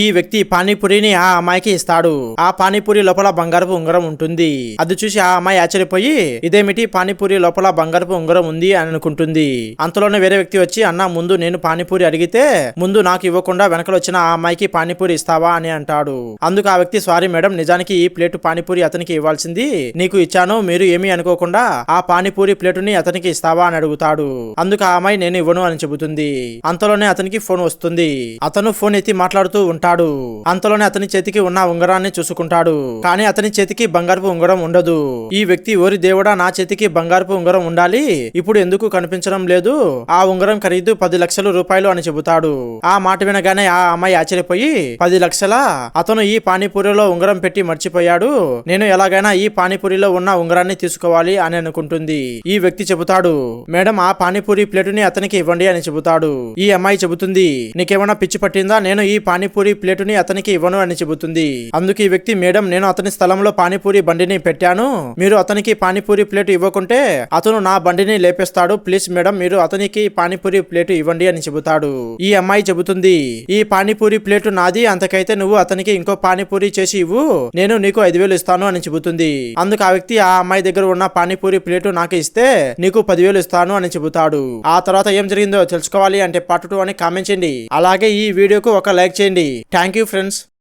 ఈ వ్యక్తి పానీపూరిని ఆ అమ్మాయికి ఇస్తాడు. ఆ పానీపూరి లోపల బంగారపు ఉంగరం ఉంటుంది. అది చూసి ఆ అమ్మాయి ఆశ్చర్యపోయి ఇదేమిటి పానీపూరి లోపల బంగారపు ఉంగరం ఉంది అని అనుకుంటుంది. అంతలోనే వేరే వ్యక్తి వచ్చి అన్న ముందు నేను పానీపూరి అడిగితే ముందు నాకు ఇవ్వకుండా వెనకలు వచ్చిన ఆ అమ్మాయికి పానీపూరి ఇస్తావా అని అంటాడు. అందుకు ఆ వ్యక్తి సారీ మేడం, నిజానికి ఈ ప్లేటు పానీపూరి అతనికి ఇవ్వాల్సింది నీకు ఇచ్చాను, మీరు ఏమీ అనుకోకుండా ఆ పానీపూరి ప్లేటుని అతనికి ఇస్తావా అని అడుగుతాడు. అందుకు ఆ అమ్మాయి నేను ఇవ్వను అని చెబుతుంది. అంతలోనే అతనికి ఫోన్ వస్తుంది. అతను ఫోన్ ఎత్తి మాట్లాడుతూ ఉంటాడు. అంతలోనే అతని చేతికి ఉన్న ఉంగరాన్ని చూసుకుంటాడు. కానీ అతని చేతికి బంగారపు ఉంగరం ఉండదు. ఈ వ్యక్తి ఓరి దేవుడా, నా చేతికి బంగారపు ఉంగరం ఉండాలి, ఇప్పుడు ఎందుకు కనిపించడం లేదు, ఆ ఉంగరం ఖరీదు 10 లక్షల రూపాయలు అని చెబుతాడు. ఆ మాట వినగానే ఆ అమ్మాయి ఆశ్చర్యపోయి 10 లక్షలా, అతను ఈ పానీపూరిలో ఉంగరం పెట్టి మర్చిపోయాడు, నేను ఎలాగైనా ఈ పానీపూరిలో ఉన్న ఉంగరాన్ని తీసుకోవాలి అని అనుకుంటుంది. ఈ వ్యక్తి చెబుతాడు మేడం ఆ పానీపూరి ప్లేటుని అతనికి ఇవ్వండి అని చెబుతాడు. ఈ అమ్మాయి చెబుతుంది నీకేమైనా పిచ్చి పట్టిందా, నేను ఈ పానీపూరి ప్లేటుని అతనికి ఇవ్వను అని చెబుతుంది. అందుకు ఈ వ్యక్తి మేడం నేను అతని స్థలంలో పానీపూరి బండిని పెట్టాను, మీరు అతనికి పానీపూరి ప్లేటు ఇవ్వకుంటే అతను నా బండిని లేపేస్తాడు, ప్లీజ్ మేడం మీరు అతనికి పానీపూరి ప్లేటు ఇవ్వండి అని చెబుతాడు. ఈ అమ్మాయి చెబుతుంది ఈ పానీపూరి ప్లేటు నాది, అంతకైతే నువ్వు అతనికి ఇంకో పానీపూరి చేసి ఇవ్వు, నేను నీకు 5,000 ఇస్తాను అని చెబుతుంది. అందుకు ఆ వ్యక్తి ఆ అమ్మాయి దగ్గర ఉన్న పానీపూరి ప్లేటు నాకు ఇస్తే నీకు 10,000 ఇస్తాను అని చెబుతాడు. ఆ తర్వాత ఏం జరిగిందో తెలుసుకోవాలి అంటే పార్ట్ 2 అని కామెంట్ చేయండి. అలాగే ఈ వీడియోకు ఒక లైక్ చేయండి. Thank you friends.